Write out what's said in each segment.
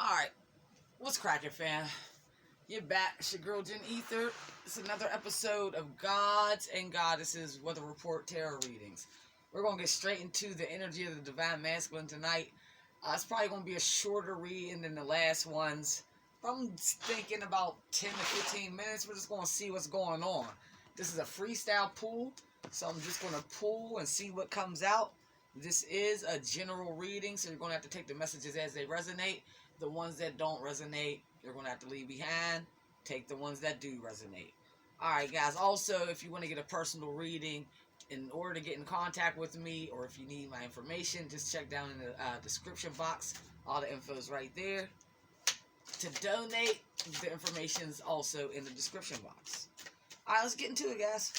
Alright, what's cracking, fam? You're back. It's your girl, Jen Ether. It's another episode of Gods and Goddesses Weather Report Tarot Readings. We're going to get straight into the energy of the Divine Masculine tonight. It's probably going to be a shorter reading than the last ones. I'm thinking about 10 to 15 minutes. We're just going to see what's going on. This is a freestyle pull, so I'm just going to pull and see what comes out. This is a general reading, so you're going to have to take the messages as they resonate. The ones that don't resonate, you're going to have to leave behind. Take the ones that do resonate. Alright, guys. Also, if you want to get a personal reading, in order to get in contact with me, or if you need my information, just check down in the description box. All the info is right there. To donate, the information is also in the description box. Alright, let's get into it, guys.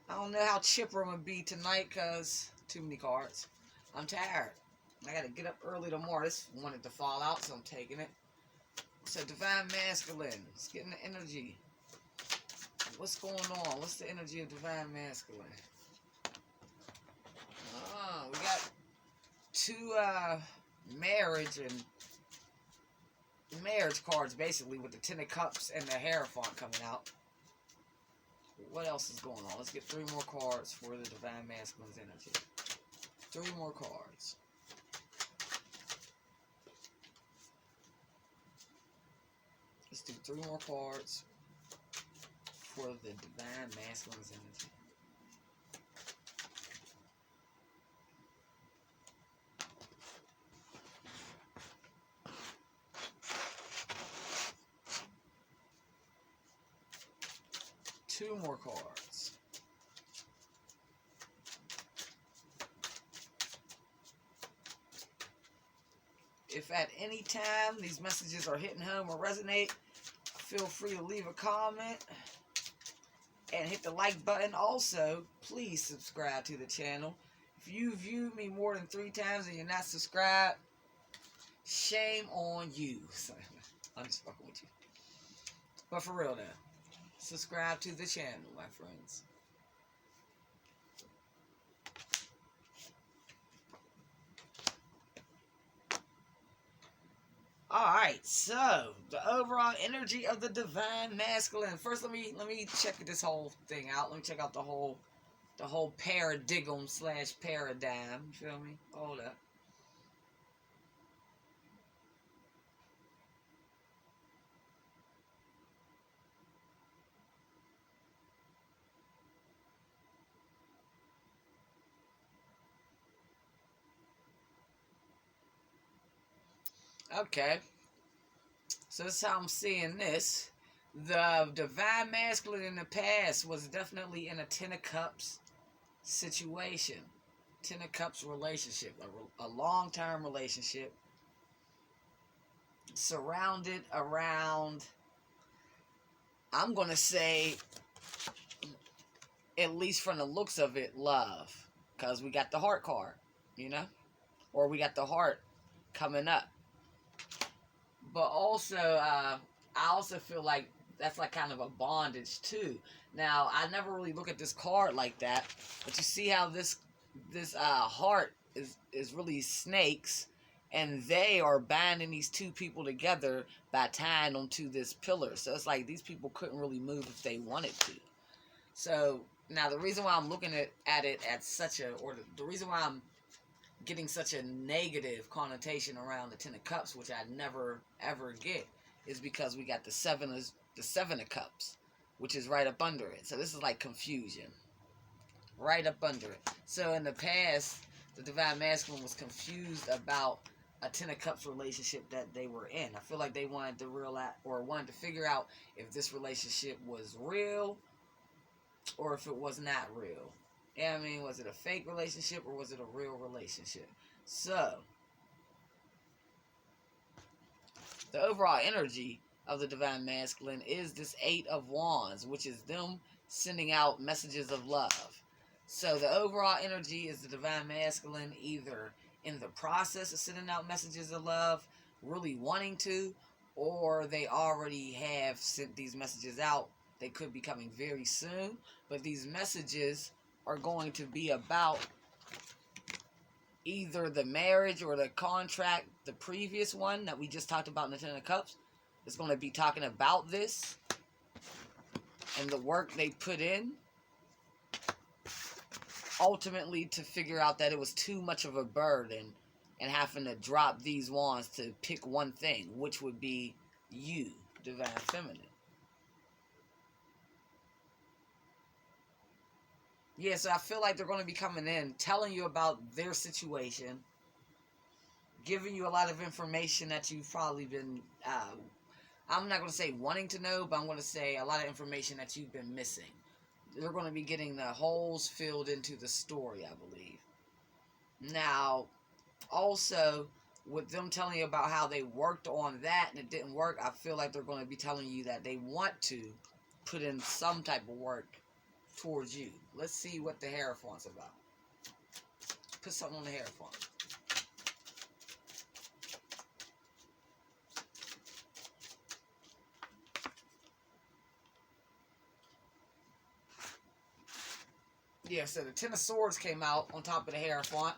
I don't know how chipper I'm going to be tonight because too many cards. I'm tired. I got to get up early tomorrow. This wanted to fall out, so I'm taking it. So, Divine Masculine. Let's get in the energy. What's going on? What's the energy of Divine Masculine? Oh, we got two marriage cards, basically, with the Ten of Cups and the Hierophant coming out. What else is going on? Let's get 3 more cards for the Divine Masculine's energy. 3 more cards. Let's do 3 more cards for the Divine Masculine's energy. Two more cards. If at any time these messages are hitting home or resonate, feel free to leave a comment and hit the like button. Also, please subscribe to the channel. If you viewed me more than 3 times and you're not subscribed, shame on you. I'm just fucking with you. But for real though, subscribe to the channel, my friends. Alright, so the overall energy of the Divine Masculine. First, let me check this whole thing out. Let me check out the whole paradigm / paradigm. You feel me? Hold up. Okay, so that's how I'm seeing this. The Divine Masculine in the past was definitely in a Ten of Cups situation. Ten of Cups relationship. A long-term relationship. Surrounded around, I'm going to say, at least from the looks of it, love. Because we got the heart card, you know? Or we got the heart coming up. But also, I also feel like that's like kind of a bondage too. Now, I never really look at this card like that, but you see how this heart is really snakes, and they are binding these 2 people together by tying them to this pillar. So it's like these people couldn't really move if they wanted to. So now the reason why I'm looking at it at such a, or the reason why I'm getting such a negative connotation around the Ten of Cups, which I never ever get, is because we got the Seven of Cups, which is right up under it. So this is like confusion, right up under it. So in the past, the Divine Masculine was confused about a Ten of Cups relationship that they were in. I feel like they wanted to figure out if this relationship was real or if it was not real. Yeah, I mean, was it a fake relationship or was it a real relationship? So, the overall energy of the Divine Masculine is this 8 of Wands, which is them sending out messages of love. So, the overall energy is the Divine Masculine either in the process of sending out messages of love, really wanting to, or they already have sent these messages out. They could be coming very soon, but these messages are going to be about either the marriage or the contract, the previous one that we just talked about in the Ten of Cups, is going to be talking about this and the work they put in, ultimately to figure out that it was too much of a burden and having to drop these wands to pick one thing, which would be you, Divine Feminine. Yeah, so I feel like they're going to be coming in, telling you about their situation, giving you a lot of information that you've probably been, I'm not going to say wanting to know, but I'm going to say a lot of information that you've been missing. They're going to be getting the holes filled into the story, I believe. Now, also, with them telling you about how they worked on that and it didn't work, I feel like they're going to be telling you that they want to put in some type of work towards you. Let's see what the Hierophant's about. Put something on the Hierophant. Yeah, so the Ten of Swords came out on top of the Hierophant.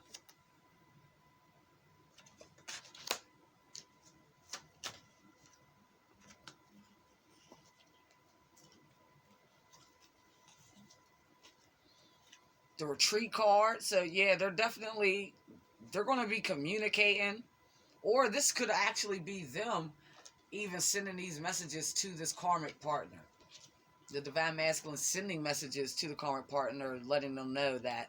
The Retreat card. So yeah, they're going to be communicating, or this could actually be them even sending these messages to this karmic partner. The Divine Masculine sending messages to the karmic partner, letting them know that,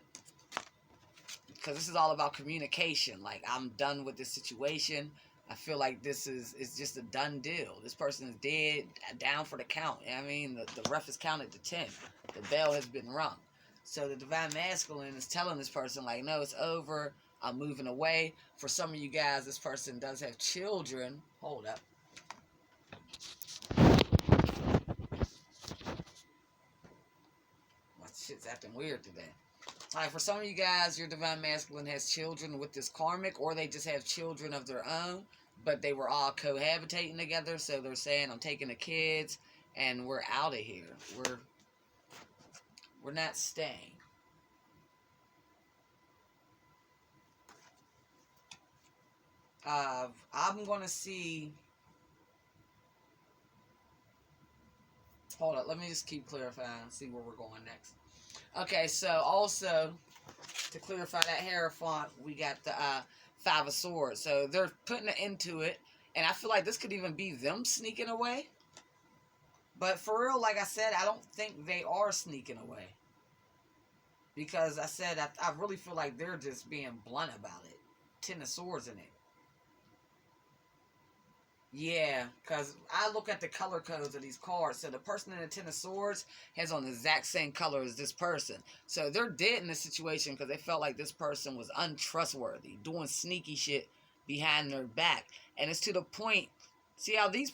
because this is all about communication. Like, I'm done with this situation. I feel like this is just a done deal. This person is dead, down for the count. I mean, the ref has counted to 10. The bell has been rung. So the Divine Masculine is telling this person, like, no, it's over. I'm moving away. For some of you guys, this person does have children. Hold up. My shit's acting weird today. Alright, for some of you guys, your Divine Masculine has children with this karmic, or they just have children of their own, but they were all cohabitating together, so they're saying, I'm taking the kids, and we're out of here. We're not staying. I'm going to see... Hold up, let me just keep clarifying, see where we're going next. Okay, so also, to clarify that Hierophant, we got the Five of Swords. So they're putting it into it, and I feel like this could even be them sneaking away. But for real, like I said, I don't think they are sneaking away. Because I said, I really feel like they're just being blunt about it. Ten of Swords in it. Yeah, because I look at the color codes of these cards. So the person in the Ten of Swords has on the exact same color as this person. So they're dead in this situation because they felt like this person was untrustworthy, doing sneaky shit behind their back. And it's to the point, see how these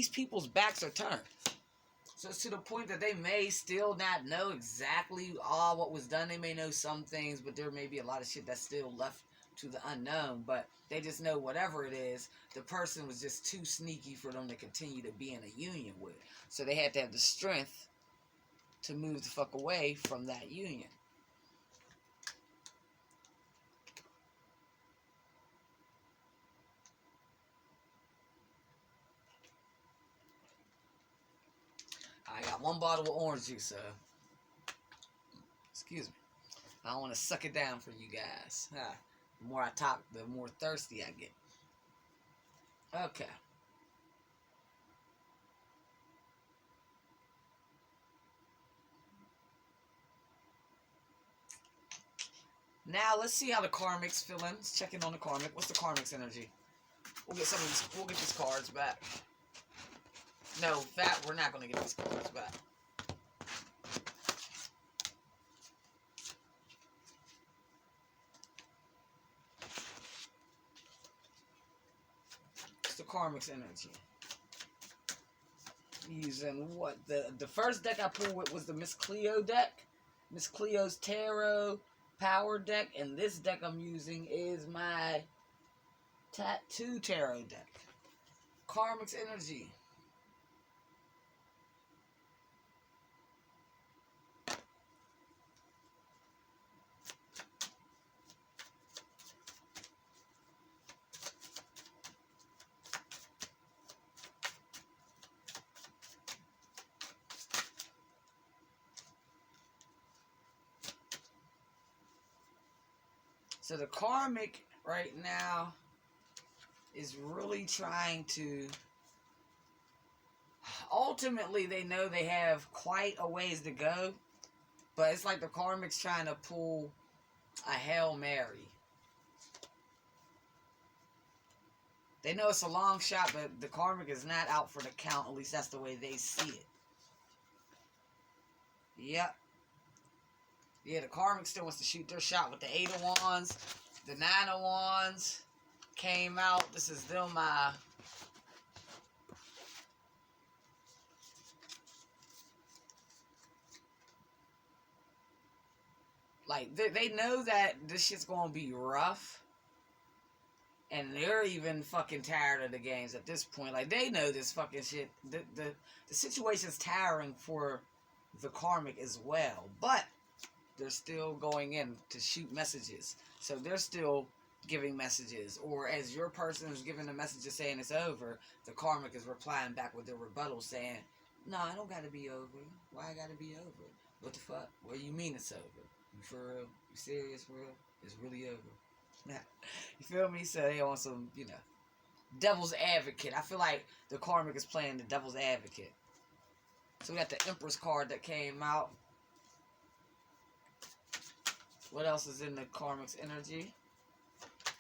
people's backs are turned. So it's to the point that they may still not know exactly all what was done. They may know some things, but there may be a lot of shit that's still left to the unknown. But they just know whatever it is, the person was just too sneaky for them to continue to be in a union with. So they had to have the strength to move the fuck away from that union. I got one bottle of orange juice, so excuse me. I don't want to suck it down for you guys. The more I talk, the more thirsty I get. Okay. Now let's see how the karmics feel in. Let's check in on the karmic. What's the karmic's energy? We'll get some of these. We'll get these cards back. No, we're not going to get these cards back. What's the karmic's energy? Using what? The first deck I pulled with was the Miss Cleo deck. Miss Cleo's Tarot Power deck. And this deck I'm using is my Tattoo Tarot deck. Karmic's energy. So the karmic right now is really trying to... Ultimately, they know they have quite a ways to go. But it's like the karmic's trying to pull a Hail Mary. They know it's a long shot, but the karmic is not out for the count. At least that's the way they see it. Yep. Yeah, the karmic still wants to shoot their shot with the 8 of Wands. The 9 of Wands came out. This is them, like, they know that this shit's gonna be rough. And they're even fucking tired of the games at this point. Like, they know this fucking shit. The situation's tiring for the karmic as well. But they're still going in to shoot messages. So they're still giving messages. Or as your person is giving a message saying it's over, the karmic is replying back with their rebuttal saying, "No, I don't gotta be over. Why I gotta be over? What the fuck? What do you mean it's over? You for real? You serious for real? It's really over." You feel me? So they on some, you know, devil's advocate. I feel like the karmic is playing the devil's advocate. So we got the Empress card that came out. What else is in the karmic's energy?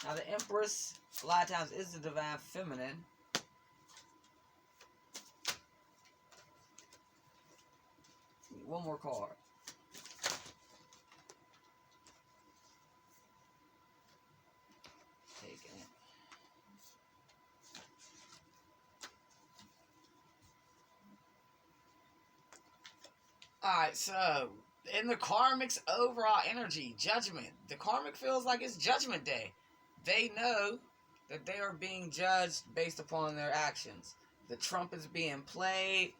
Now the Empress, a lot of times, is the divine feminine. One more card. Alright, so in the karmic's overall energy, judgment. The karmic feels like it's judgment day. They know that they are being judged based upon their actions. The trump is being played,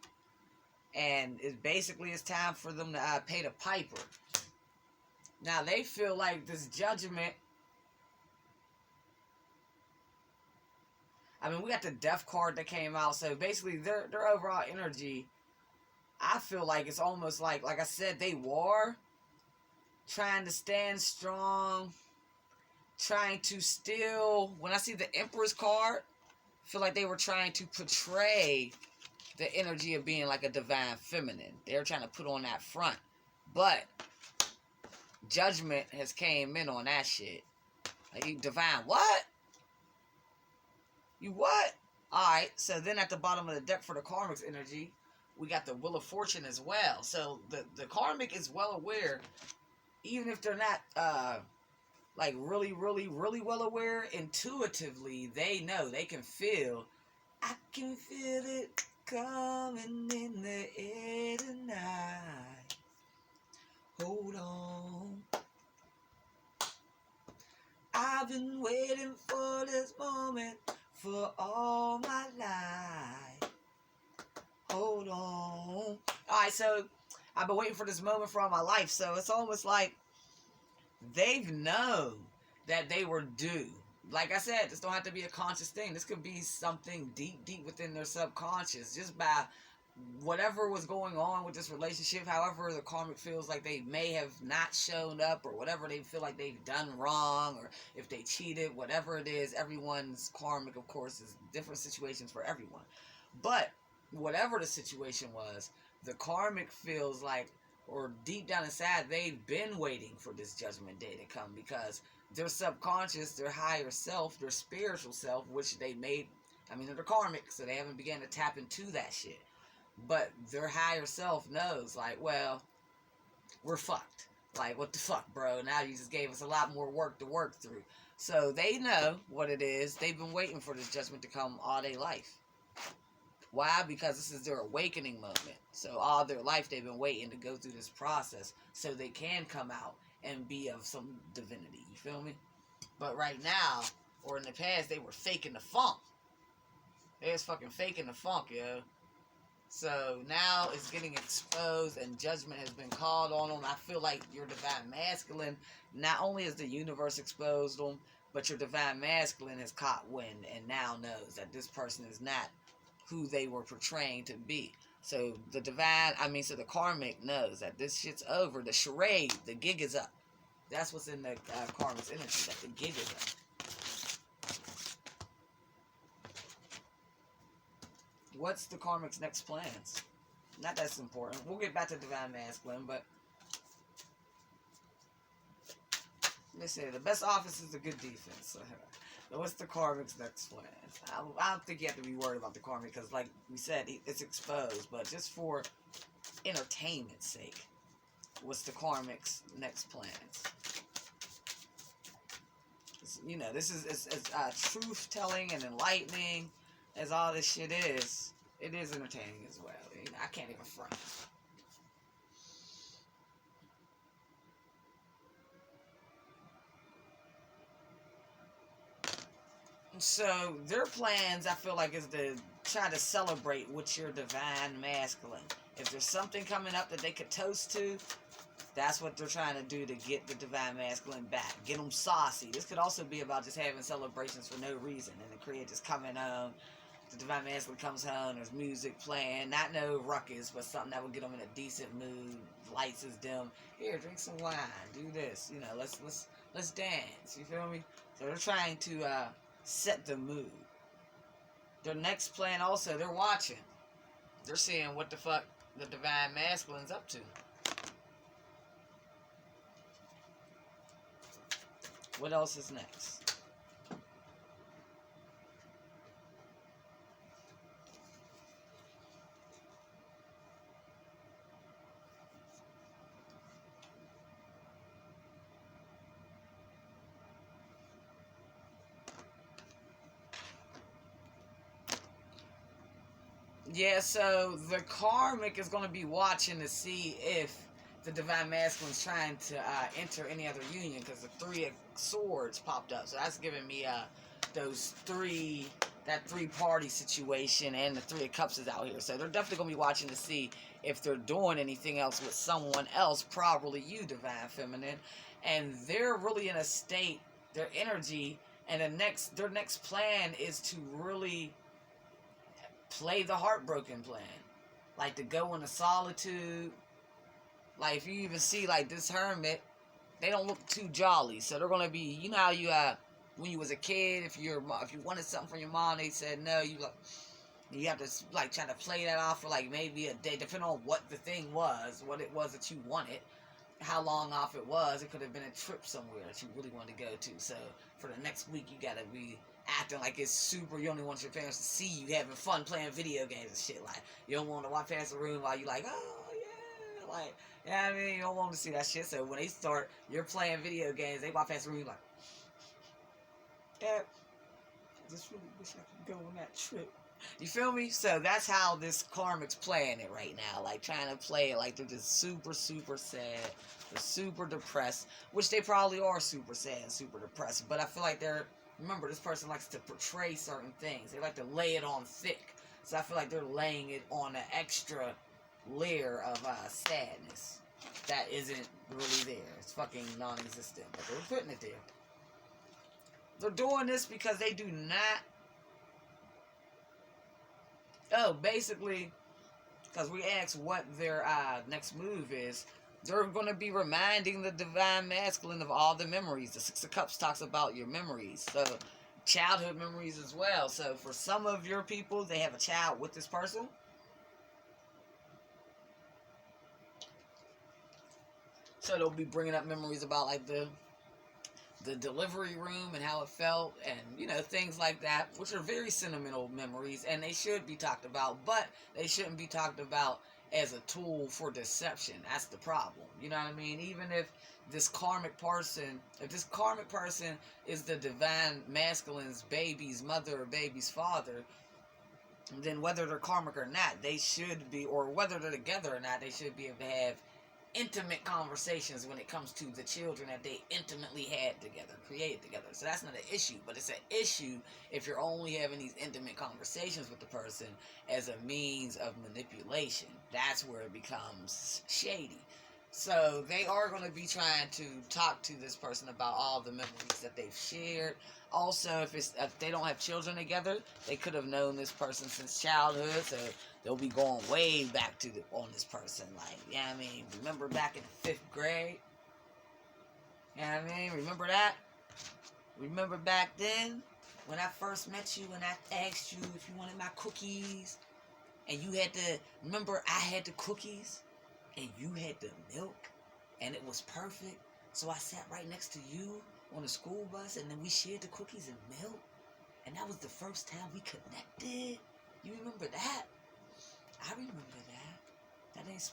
and it basically it's time for them to pay the piper. Now they feel like this judgment... I mean, we got the death card that came out, so basically their overall energy... I feel like it's almost like I said, they were trying to stand strong, trying to still, when I see the Empress card, I feel like they were trying to portray the energy of being like a divine feminine. They were trying to put on that front. But judgment has came in on that shit. Like, you divine what? You what? Alright, so then at the bottom of the deck for the karmic's energy, we got the Wheel of Fortune as well. So the karmic is well aware, even if they're not like really well aware, intuitively they know, they can feel. I can feel it coming in the air tonight. Hold on. I've been waiting for this moment for all my life. Hold on. Alright, so I've been waiting for this moment for all my life. So it's almost like they've known that they were due. Like I said, this don't have to be a conscious thing. This could be something deep within their subconscious. Just by whatever was going on with this relationship, however the karmic feels like they may have not shown up, or whatever they feel like they've done wrong, or if they cheated, whatever it is, everyone's karmic, of course, is different situations for everyone. But whatever the situation was, the karmic feels like, or deep down inside, they've been waiting for this judgment day to come, because their subconscious, their higher self, their spiritual self, which they made, I mean, they're karmic, so they haven't begun to tap into that shit. But their higher self knows, like, well, we're fucked. Like, what the fuck, bro? Now you just gave us a lot more work to work through. So they know what it is. They've been waiting for this judgment to come all their life. Why? Because this is their awakening moment. So all their life they've been waiting to go through this process so they can come out and be of some divinity. You feel me? But right now, or in the past, they were faking the funk. They was fucking faking the funk, yo. So now it's getting exposed and judgment has been called on them. I feel like your divine masculine, not only has the universe exposed them, but your divine masculine has caught wind and now knows that this person is not who they were portraying to be. So the divine, so the karmic knows that this shit's over. The charade, the gig is up. That's what's in the Karmic Synergy that they give them. What's the Karmic's next plans? Not that's important. We'll get back to Divine Masculine, but they say the best offense is a good defense. So what's the Karmic's next plans? I don't think you have to be worried about the Karmic because, like we said, it's exposed. But just for entertainment's sake, what's the Karmic's next plans? You know, this is as truth-telling and enlightening as all this shit is. It is entertaining as well. You know, I can't even front. So their plans, I feel like, is to try to celebrate with your divine masculine. If there's something coming up that they could toast to, that's what they're trying to do to get the divine masculine back. Get them saucy. This could also be about just having celebrations for no reason. And the creator just coming home. The divine masculine comes home. There's music playing. Not no ruckus, but something that will get them in a decent mood. Lights is dim. Here, drink some wine. Do this. You know, let's dance. You feel me? So they're trying to set the mood. Their next plan also, they're watching. They're seeing what the fuck the divine masculine's up to. What else is next? Yeah, so the Karmic is going to be watching to see if the Divine Masculine is trying to enter any other union, because the Three of Swords popped up. So that's giving me that three-party situation, and the Three of Cups is out here. So they're definitely going to be watching to see if they're doing anything else with someone else, probably you, Divine Feminine. And they're really in a state, their energy, and their next plan is to really play the heartbroken plan. Like to go into solitude. Like if you even see like this hermit, they don't look too jolly. So they're gonna be, you know how you when you was a kid, if you wanted something from your mom, they said no, you have to like try to play that off for like maybe a day, depending on what the thing was, what it was that you wanted, how long off it was. It could have been a trip somewhere that you really wanted to go to. So for the next week, you gotta be acting like it's super. You only want your parents to see you having fun playing video games and shit. Like you don't want to walk past the room while you like, oh yeah, like, you know what I mean? You don't want to see that shit. So when they start, you're playing video games, they walk past the room like, Dad, I just really wish I could go on that trip. You feel me? So that's how this Karmic's playing it right now. Like trying to play it like they're just super, super sad. They're super depressed, which they probably are super sad and super depressed. But I feel like remember, this person likes to portray certain things. They like to lay it on thick. So I feel like they're laying it on an extra layer of sadness that isn't really there. It's fucking non-existent. But they're putting it there. They're doing this because they do not... Oh, basically, because we asked what their next move is, they're going to be reminding the Divine Masculine of all the memories. The Six of Cups talks about your memories. So, childhood memories as well. So, for some of your people, they have a child with this person. So, they'll be bringing up memories about, like, the delivery room and how it felt, and you know, things like that, which are very sentimental memories, and they should be talked about, but they shouldn't be talked about as a tool for deception. That's the problem. You know what I mean? Even if this karmic person is the Divine Masculine's baby's mother or baby's father, then whether they're karmic or not, they should be, or whether they're together or not, they should be able to have intimate conversations when it comes to the children that they intimately had together, created together. So that's not an issue, but it's an issue if you're only having these intimate conversations with the person as a means of manipulation. That's where it becomes shady. So they are going to be trying to talk to this person about all the memories that they've shared. Also, if they don't have children together, they could have known this person since childhood, so they'll be going way back on this person. Like, yeah, I mean, remember back in the 5th grade? You know what I mean? Remember that? Remember back then when I first met you and I asked you if you wanted my cookies, and you had to, remember I had the cookies and you had the milk, and it was perfect. So I sat right next to you on the school bus, and then we shared the cookies and milk, and that was the first time we connected. You remember that? I remember that. That ain't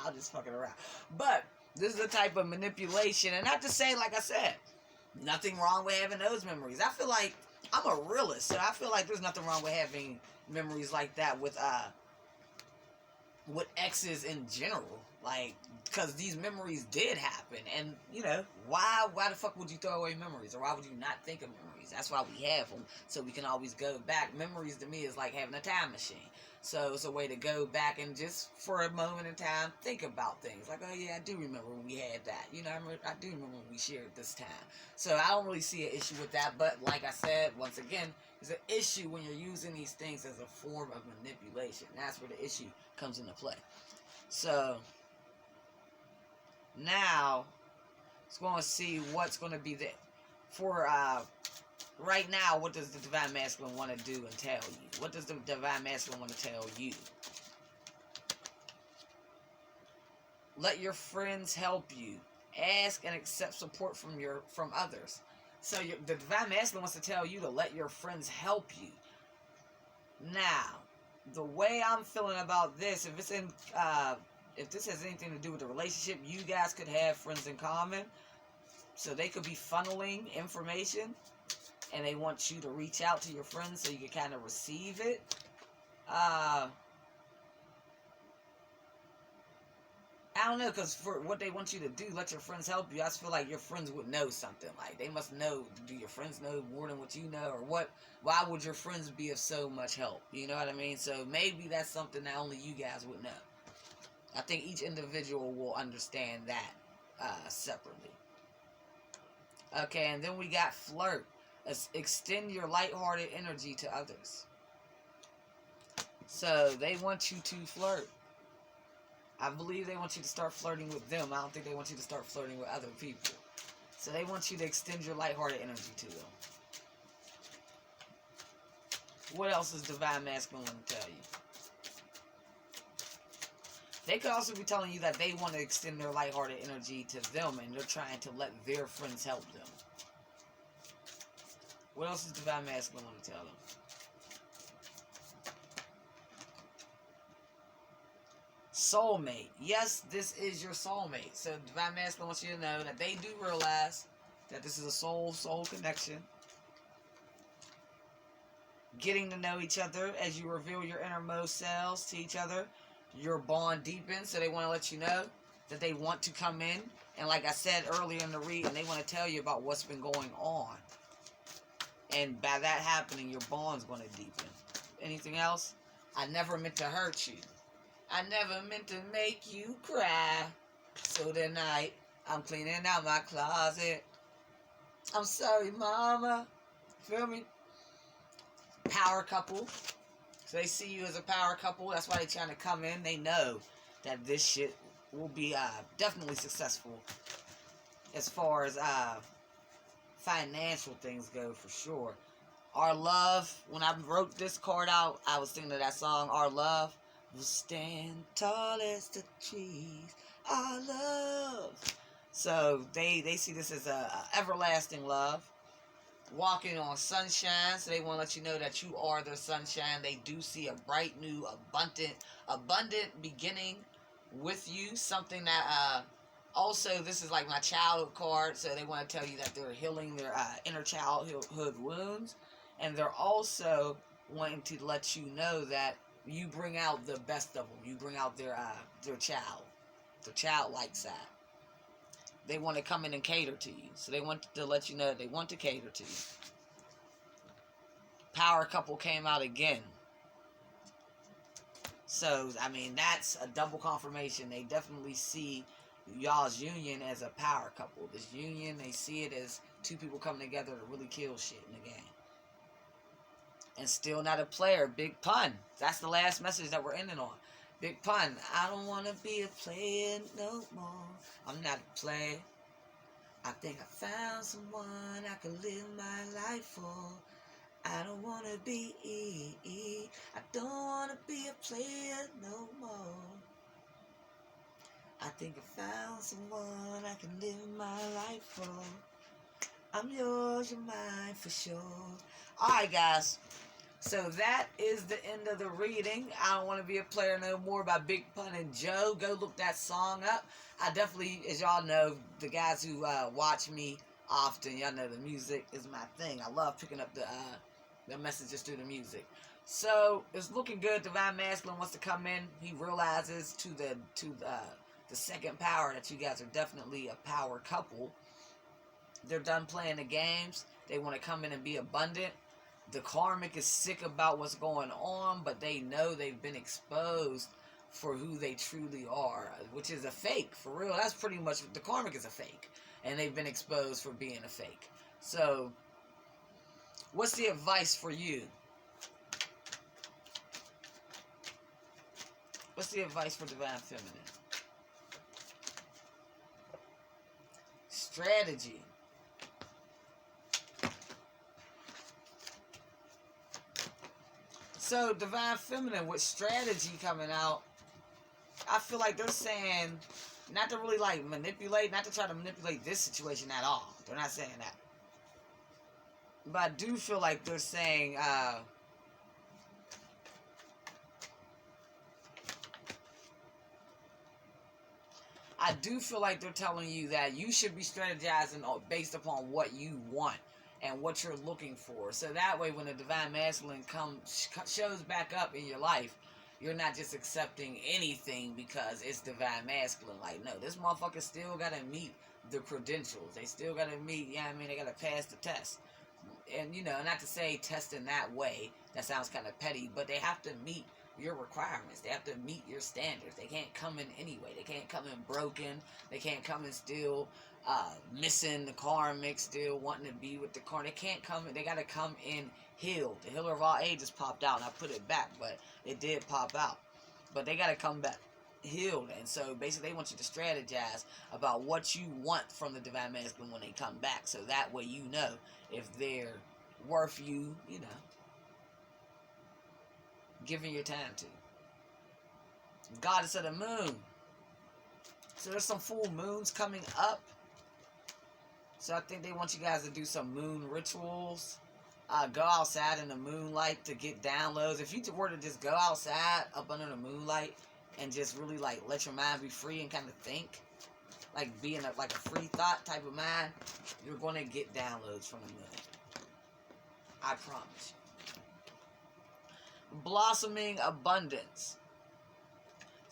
I'll just fucking around. But this is the type of manipulation, and not to say, like I said, nothing wrong with having those memories. I feel like I'm a realist, so I feel like there's nothing wrong with having memories like that with exes in general. Like, because these memories did happen, and you know, why the fuck would you throw away memories, or why would you not think of memories? That's why we have them, so we can always go back. Memories to me is like having a time machine. So it's a way to go back and just for a moment in time think about things. Like, oh yeah, I do remember when we had that. You know, I do remember when we shared this time. So I don't really see an issue with that. But like I said, once again, there's an issue when you're using these things as a form of manipulation. That's where the issue comes into play. So now let's go and see what's going to be there for right now. What does the Divine Masculine want to do and tell you? What does the Divine Masculine want to tell you? Let your friends help you. Ask and accept support from others. So the Divine Masculine wants to tell you to let your friends help you. Now, the way I'm feeling about this, if this has anything to do with the relationship, you guys could have friends in common. So they could be funneling information, and they want you to reach out to your friends so you can kind of receive it. I don't know, because for what they want you to do, let your friends help you, I just feel like your friends would know something. Like, they must know. Do your friends know more than what you know? Or what? Why would your friends be of so much help? You know what I mean? So maybe that's something that only you guys would know. I think each individual will understand that separately. Okay, and then we got flirt. Extend your lighthearted energy to others. So they want you to flirt. I believe they want you to start flirting with them. I don't think they want you to start flirting with other people. So they want you to extend your lighthearted energy to them. What else is Divine Masculine want to tell you? They could also be telling you that they want to extend their lighthearted energy to them, and they're trying to let their friends help them. What else is Divine Masculine want to tell them? Soulmate. Yes, this is your soulmate. So Divine Masculine wants you to know that they do realize that this is a soul connection. Getting to know each other as you reveal your innermost selves to each other. Your bond deepens, so they want to let you know that they want to come in. And like I said earlier in the reading, they want to tell you about what's been going on. And by that happening, your bond's going to deepen. Anything else? I never meant to hurt you. I never meant to make you cry. So tonight, I'm cleaning out my closet. I'm sorry, mama. Feel me? Power couple. So they see you as a power couple. That's why they're trying to come in. They know that this shit will be definitely successful as far as financial things go, for sure. Our love, when I wrote this card out, I was thinking of that song, Our Love will stand tall as the trees. Our love. So they see this as a everlasting love. Walking on sunshine, so they want to let you know that you are their sunshine. They do see a bright, new, abundant beginning with you. Something that, also, this is like my childhood card, so they want to tell you that they're healing their inner childhood wounds. And they're also wanting to let you know that you bring out the best of them. You bring out their childlike side. They want to come in and cater to you. So they want to let you know that they want to cater to you. Power couple came out again. So, I mean, that's a double confirmation. They definitely see y'all's union as a power couple. This union, they see it as two people coming together to really kill shit in the game. And still not a player. Big pun. That's the last message that we're ending on. Big pun. I don't want to be a player no more. I'm not a player. I think I found someone I can live my life for. I don't wanna be, I don't wanna be a player no more. I think I found someone I can live my life for. I'm yours, you're mine for sure. Alright, guys. So that is the end of the reading. I Don't Want to Be a Player No More by Big Pun and Joe. Go look that song up. I definitely, as y'all know, the guys who watch me often, y'all know the music is my thing. I love picking up the messages through the music. So it's looking good. Divine Masculine wants to come in. He realizes to the second power that you guys are definitely a power couple. They're done playing the games. They want to come in and be abundant. The karmic is sick about what's going on, but they know they've been exposed for who they truly are, which is a fake, for real. That's pretty much, the karmic is a fake, and they've been exposed for being a fake. So, what's the advice for you? What's the advice for Divine Feminine? Strategy. So, Divine Feminine, with strategy coming out, I feel like they're saying not to really like manipulate, not to try to manipulate this situation at all. They're not saying that. But I do feel like they're saying, I do feel like they're telling you that you should be strategizing based upon what you want and what you're looking for. So that way, when the Divine Masculine shows back up in your life, you're not just accepting anything because it's Divine Masculine. Like, no, this motherfucker still got to meet the credentials. They still got to meet, you know what I mean? They got to pass the test. And, you know, not to say test in that way. That sounds kind of petty. But they have to meet your requirements. They have to meet your standards. They can't come in anyway. They can't come in broken. They can't come in still missing the karmic, still wanting to be with the karmic. They can't come in. They got to come in healed. The Healer of All Ages popped out, and I put it back, but it did pop out. But they got to come back healed. And so basically they want you to strategize about what you want from the Divine Masculine when they come back. So that way you know if they're worth you, you know, giving your time to. Goddess of the Moon. So there's some full moons coming up. So I think they want you guys to do some moon rituals. Go outside in the moonlight to get downloads. If you were to just go outside up under the moonlight and just really like let your mind be free and kind of think, like being like a free thought type of mind, you're going to get downloads from the moon. I promise you. Blossoming abundance.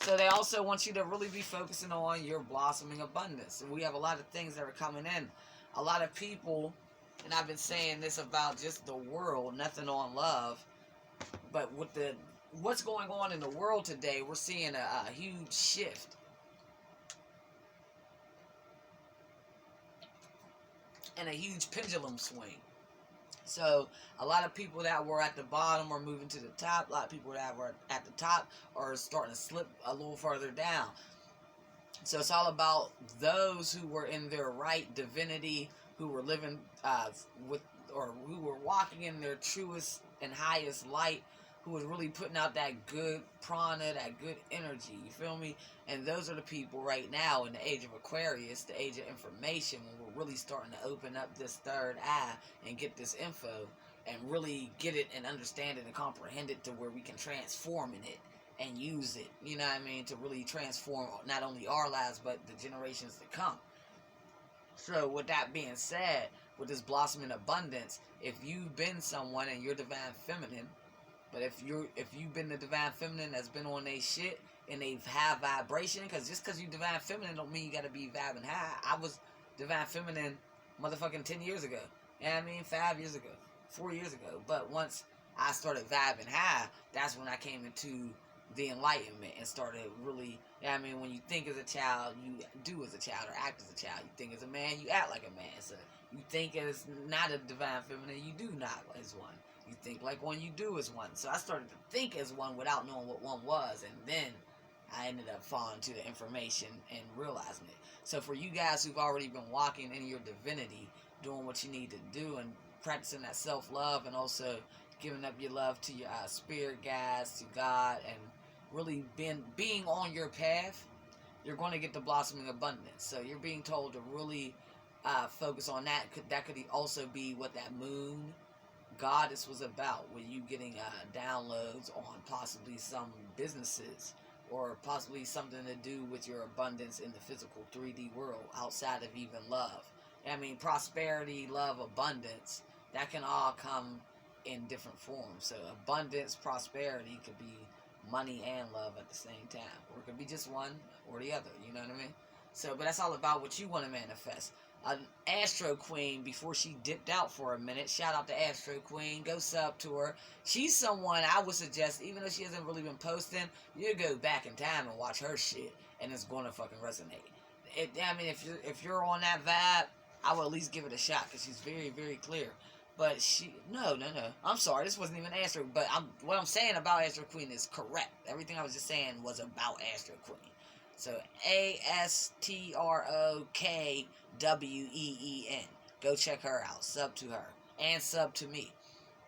So they also want you to really be focusing on your blossoming abundance. And we have a lot of things that are coming in. A lot of people, and I've been saying this about just the world, nothing on love, but with what's going on in the world today, we're seeing a huge shift. And a huge pendulum swing. So a lot of people that were at the bottom are moving to the top. A lot of people that were at the top are starting to slip a little further down. So it's all about those who were in their right divinity, who were living or who were walking in their truest and highest light, who was really putting out that good prana, that good energy, you feel me? And those are the people right now in the age of Aquarius, the age of information, when we're really starting to open up this third eye and get this info and really get it and understand it and comprehend it to where we can transform in it and use it, you know what I mean, to really transform not only our lives, but the generations to come. So with that being said, with this blossoming abundance, if you've been someone and you're Divine Feminine, but if you've been the Divine Feminine that's been on they shit and they've had vibration, because just because you Divine Feminine don't mean you got to be vibing high. I was Divine Feminine motherfucking 10 years ago. You know what I mean? 5 years ago. 4 years ago. But once I started vibing high, that's when I came into the enlightenment and started really, you know what I mean? When you think as a child, you do as a child or act as a child. You think as a man, you act like a man. So you think as not a Divine Feminine, you do not as one. You think like one, you do as one. So I started to think as one without knowing what one was. And then I ended up falling to the information and realizing it. So for you guys who've already been walking in your divinity, doing what you need to do and practicing that self-love, and also giving up your love to your spirit guides, to God, and really being on your path, you're going to get the blossoming abundance. So you're being told to really focus on that. That could also be what that moon goddess was about, with you getting downloads on possibly some businesses, or possibly something to do with your abundance in the physical 3D world outside of even love. I mean, prosperity, love, abundance, that can all come in different forms. So abundance, prosperity could be money and love at the same time, or it could be just one or the other, you know what I mean? So, but that's all about what you want to manifest. Astro Queen, before she dipped out for a minute, shout out to Astro Queen, go sub to her. She's someone I would suggest, even though she hasn't really been posting, you go back in time and watch her shit, and it's gonna fucking resonate. I mean, if you're on that vibe, I will at least give it a shot, because she's very, very clear. But no. I'm sorry, this wasn't even Astro. But what I'm saying about Astro Queen is correct. Everything I was just saying was about Astro Queen. So ASTROKWEEN. Go check her out. Sub to her and sub to me.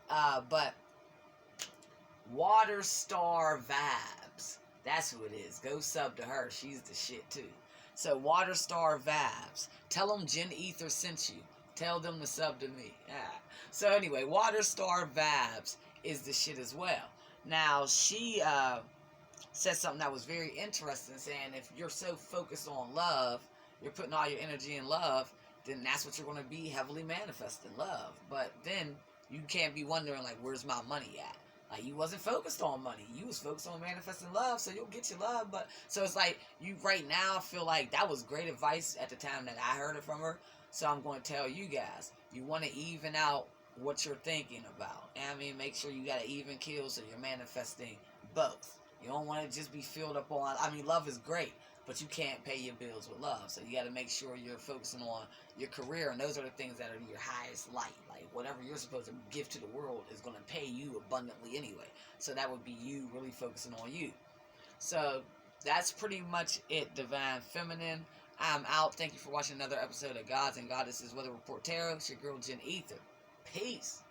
But Water Star Vibes. That's who it is. Go sub to her. She's the shit too. So Water Star Vibes. Tell them Jen Ether sent you. Tell them to sub to me. So anyway, Water Star Vibes is the shit as well. Now, she said something that was very interesting, saying if you're so focused on love, you're putting all your energy in love, then that's what you're going to be heavily manifesting, love. But then you can't be wondering, like, where's my money at? Like, you wasn't focused on money. You was focused on manifesting love, so you'll get your love. But so it's like, you right now feel like that was great advice at the time that I heard it from her. So I'm going to tell you guys, you want to even out what you're thinking about. And I mean, make sure you got an even keel so you're manifesting both. You don't want to just be filled up on, I mean, love is great, but you can't pay your bills with love. So you got to make sure you're focusing on your career, and those are the things that are your highest light. Like, whatever you're supposed to give to the world is going to pay you abundantly anyway. So that would be you really focusing on you. So that's pretty much it, Divine Feminine. I'm out. Thank you for watching another episode of Gods and Goddesses Weather Report Tarot. It's your girl, Jen Ether. Peace.